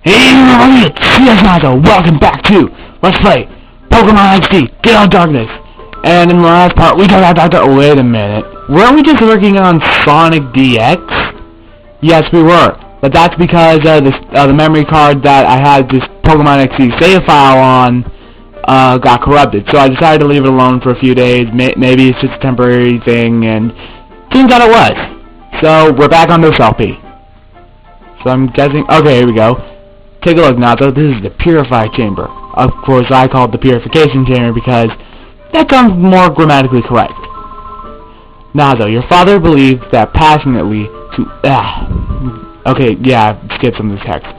Hey everybody, it's CSNato. Welcome back to Let's Play Pokemon XD, Gale Darkness. And in the last part, we got wait a minute. Weren't we just working on Sonic DX? Yes, we were. But that's because the memory card that I had this Pokemon XD save file on got corrupted. So I decided to leave it alone for a few days. Maybe it's just a temporary thing, and turns out it was. So we're back on this LP. So I'm guessing. Okay, here we go. Take a look now, though. This is the Purify Chamber. Of course, I call it the Purification Chamber because that sounds more grammatically correct. Now, though, your father believed that passionately to... Okay, yeah, skip some of this text.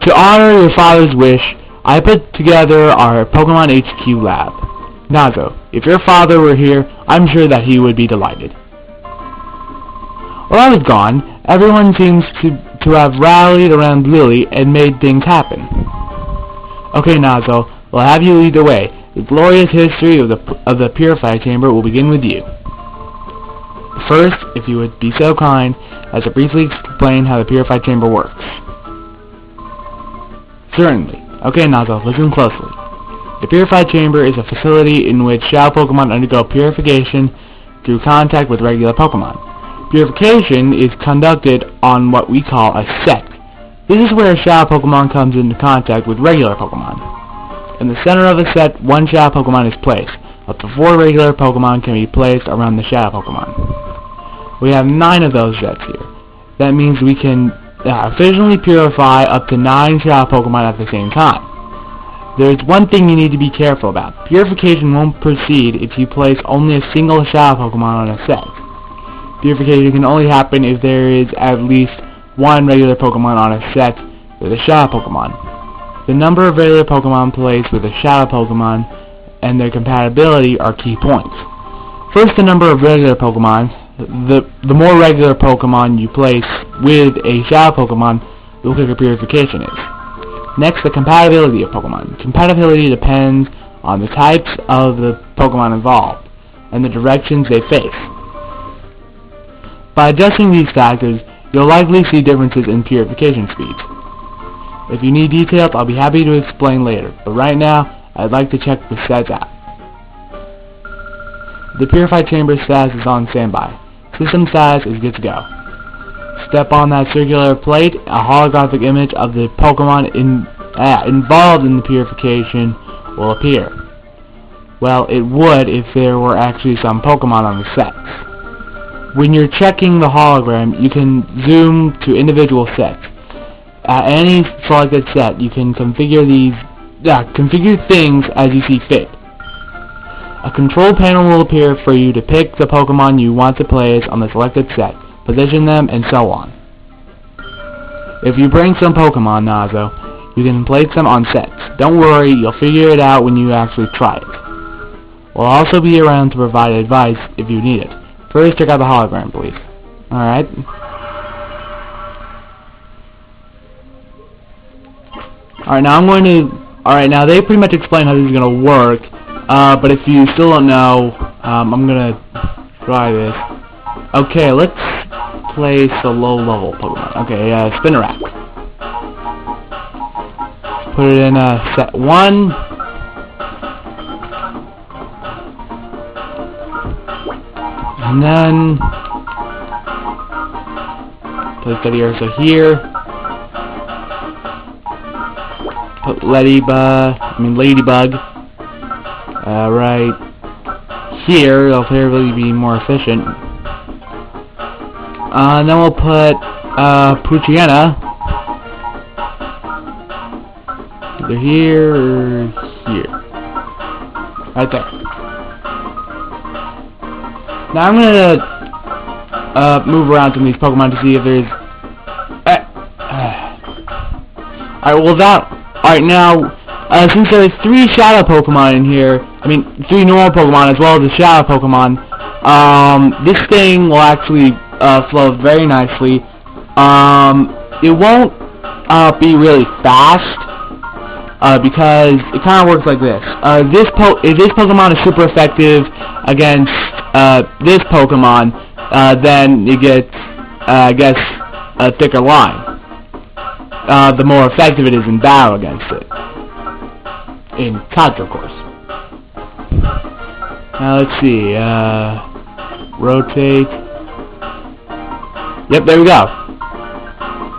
To honor your father's wish, I put together our Pokemon HQ lab. Now, though, if your father were here, I'm sure that he would be delighted. While I was gone, everyone seems to have rallied around Lily and made things happen. Okay, Nazo, we'll have you lead the way. The glorious history of the Purify Chamber will begin with you. First, if you would be so kind as to briefly explain how the Purify Chamber works. Certainly. Okay, Nazo, listen closely. The Purify Chamber is a facility in which Shadow Pokemon undergo purification through contact with regular Pokemon. Purification is conducted on what we call a set. This is where a Shadow Pokemon comes into contact with regular Pokemon. In the center of the set, one Shadow Pokemon is placed. Up to 4 regular Pokemon can be placed around the Shadow Pokemon. We have 9 of those sets here. That means we can efficiently purify up to 9 Shadow Pokemon at the same time. There is one thing you need to be careful about. Purification won't proceed if you place only a single Shadow Pokemon on a set. Purification can only happen if there is at least 1 regular Pokemon on a set with a Shadow Pokemon. The number of regular Pokemon placed with a Shadow Pokemon and their compatibility are key points. First, the number of regular Pokemon. The more regular Pokemon you place with a Shadow Pokemon, the quicker purification is. Next, the compatibility of Pokemon. Compatibility depends on the types of the Pokemon involved and the directions they face. By adjusting these factors, you'll likely see differences in purification speeds. If you need details, I'll be happy to explain later, but right now, I'd like to check the stats out. The Purify Chamber status is on standby. System status is good to go. Step on that circular plate, a holographic image of the Pokemon involved in the purification will appear. Well, it would if there were actually some Pokemon on the sets. When you're checking the hologram, you can zoom to individual sets. At any selected set, you can configure things as you see fit. A control panel will appear for you to pick the Pokemon you want to place on the selected set, position them, and so on. If you bring some Pokemon, Nazo, you can place them on sets. Don't worry, you'll figure it out when you actually try it. We'll also be around to provide advice if you need it. First, check out the hologram, please. Alright. Alright, now they pretty much explain how this is going to work. But if you still don't know, I'm going to try this. Okay, let's place a low-level Pokemon. Okay, Spinarak. Put it in set 1. And then place that here. So here, put Ladybug. Right here. It'll probably be more efficient. And then we'll put Poochyena either here or here. Right there. Now I'm gonna move around some of these Pokemon to see if there's. Alright, now since there's 3 Shadow Pokemon in here, 3 normal Pokemon as well as the Shadow Pokemon, this thing will actually flow very nicely. It won't be really fast because it kind of works like this. If this Pokemon is super effective against this Pokemon, then it gets, I guess, a thicker line. the more effective it is in battle against it. In contra, of course. Now let's see, rotate. Yep, there we go.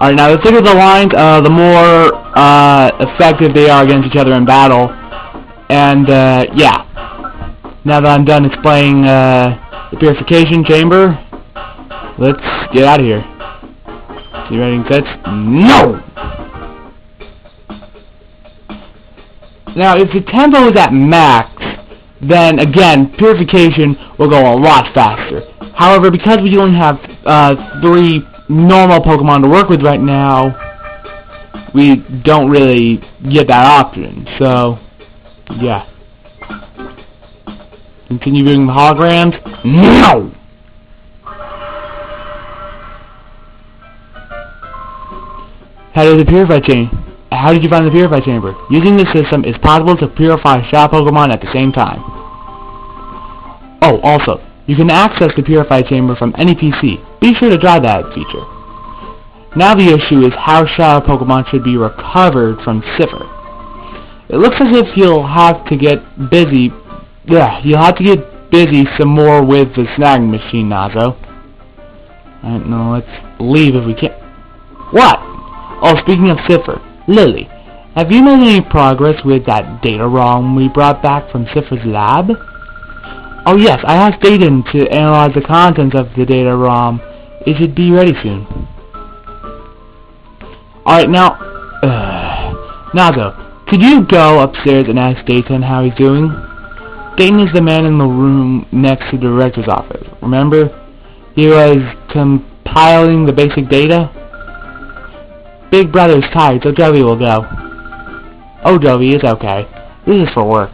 Alright, now the thicker the lines, the more effective they are against each other in battle. And, yeah. Now that I'm done explaining the purification chamber, let's get out of here. See, ready and set? No! Now, if the tempo is at max, then again, purification will go a lot faster. However, because we only have 3 normal Pokemon to work with right now, we don't really get that option. So, yeah. Continue viewing the holograms? No! How did you find the Purify Chamber? Using this system, it's possible to purify Shadow Pokemon at the same time. Oh, also, you can access the Purify Chamber from any PC. Be sure to try that feature. Now the issue is how Shadow Pokemon should be recovered from Cipher. It looks as if you'll have to get busy. Yeah, you'll have to get busy some more with the snagging machine, Nazo. Alright, no, let's leave if we can. What? Oh, speaking of Cipher, Lily, have you made any progress with that data ROM we brought back from Cipher's lab? Oh yes, I asked Dayton to analyze the contents of the data ROM. It should be ready soon. Alright, now, Nazo, could you go upstairs and ask Dayton how he's doing? Dayton is the man in the room next to the director's office. Remember? He was compiling the basic data? Big brother's tired, so Joey will go. Oh, Joey, it's okay. This is for work.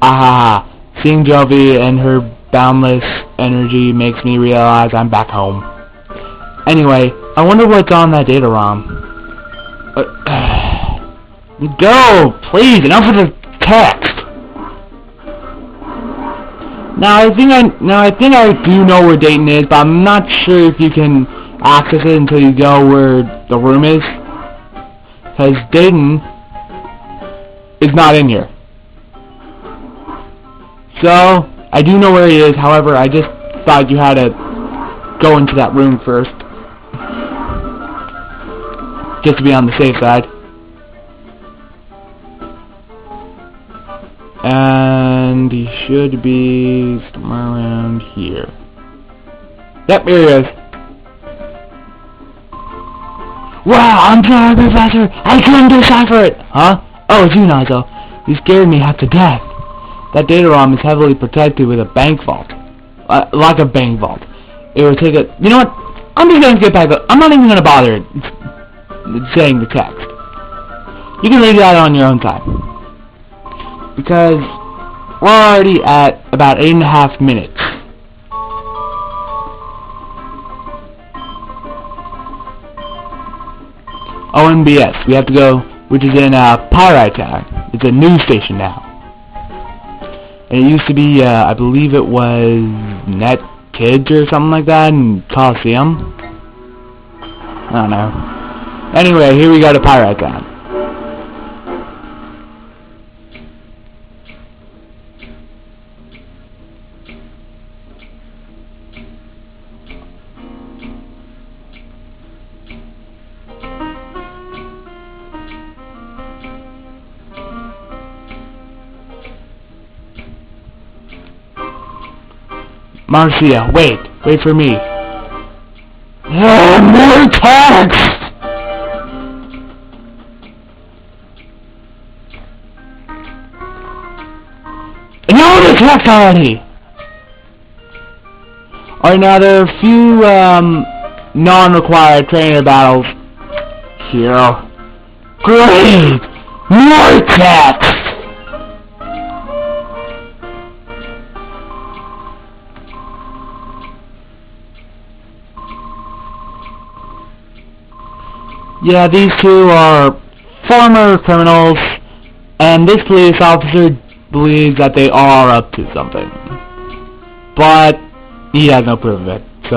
Ah, seeing Jovi and her boundless energy makes me realize I'm back home. Anyway, I wonder what's on that data ROM. Go, please, enough of the text. Now I think I do know where Dayton is, but I'm not sure if you can access it until you go where the room is. Because Dayton is not in here. So, I do know where he is, however, I just thought you had to go into that room first. Just to be on the safe side. And he should be somewhere around here. Yep, here he is. Wow, I'm sorry, Professor! I couldn't decipher it! Huh? Oh, it's you, Nazo. You scared me half to death. That data ROM is heavily protected with a bank vault. Like a bank vault. It would take a... You know what? I'm just gonna get back... I'm not even gonna bother saying the text. You can leave that on your own time. Because we're already at about 8.5 minutes. ONBS, we have to go, which is in Pyrite Town. It's a news station now. And it used to be, I believe it was Net Kids or something like that in Coliseum. I don't know. Anyway, here we go to Pyrite Town. Marcia, wait for me. More text! I know the text already! Alright, now there are a few, non-required trainer battles here. Great! More text! Yeah, these two are former criminals, and this police officer believes that they are up to something. But he has no proof of it. So,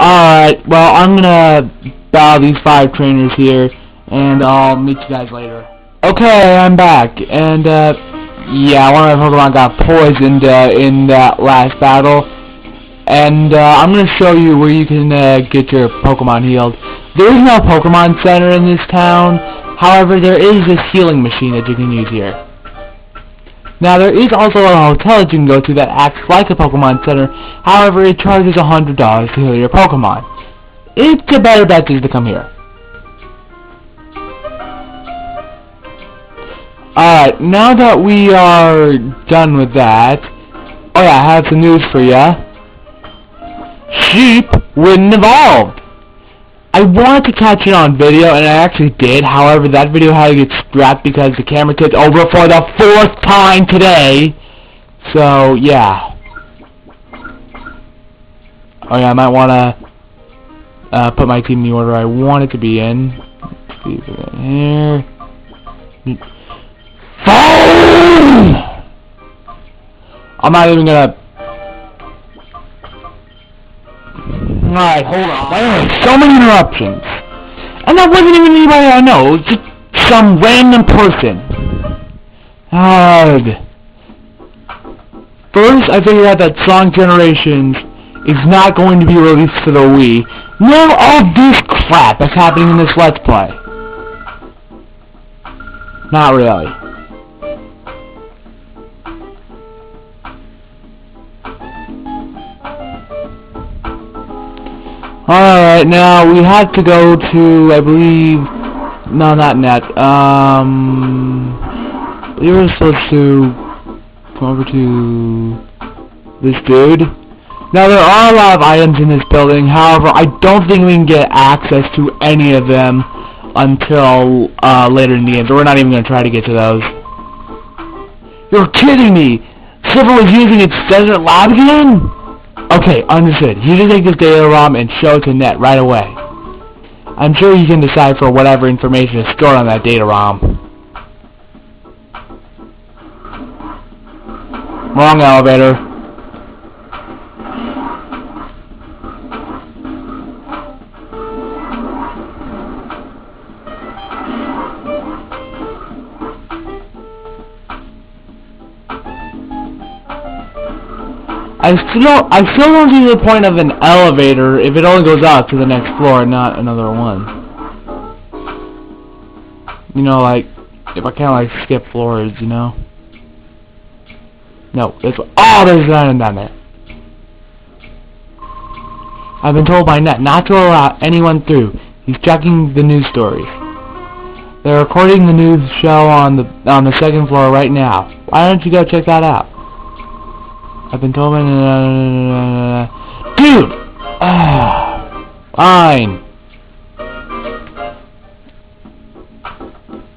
alright, well, I'm gonna battle these 5 trainers here, and I'll meet you guys later. Okay, I'm back, and, yeah, one of my Pokemon got poisoned, in that last battle, and, I'm gonna show you where you can, get your Pokemon healed. There is no Pokemon Center in this town, however, there is this healing machine that you can use here. Now, there is also a hotel that you can go to that acts like a Pokemon Center, however, it charges $100 to heal your Pokemon. It's a better bet just to come here. Alright, now that we are done with that, oh yeah, I have some news for ya. Sheep wouldn't evolve! I wanted to catch it on video, and I actually did. However, that video had to get scrapped because the camera tipped over for the 4th time today. So, yeah. Oh yeah, I might want to put my team in the order I want it to be in. Let's see if we're here. Phone! I'm not even gonna... Alright, hold on. Anyway, so many interruptions. And that wasn't even anybody I know. It was just some random person. First, I figured out that Sonic Generations is not going to be released for the Wii. Now all this crap that's happening in this Let's Play. Not really. Alright, now we have to go to, I believe, no, not net, we were supposed to come over to this dude. Now, there are a lot of items in this building, however, I don't think we can get access to any of them until, later in the game, so we're not even going to try to get to those. You're kidding me! Silver was using its desert lab again? Okay, understood. You just take this data ROM and show it to Net right away. I'm sure you can decipher whatever information is stored on that data ROM. Wrong elevator. I still don't see the point of an elevator if it only goes up to the next floor and not another one. You know, like, if I kinda like skip floors, you know? No, there's nothing down there. I've been told by Net not to allow anyone through. He's checking the news stories. They're recording the news show on the 2nd floor right now. Why don't you go check that out? I've been told by... Dude! Fine.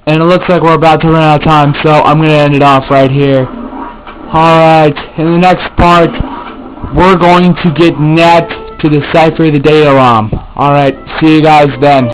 And it looks like we're about to run out of time, so I'm going to end it off right here. Alright, in the next part, we're going to get Net to decipher the data ROM. Alright, see you guys then.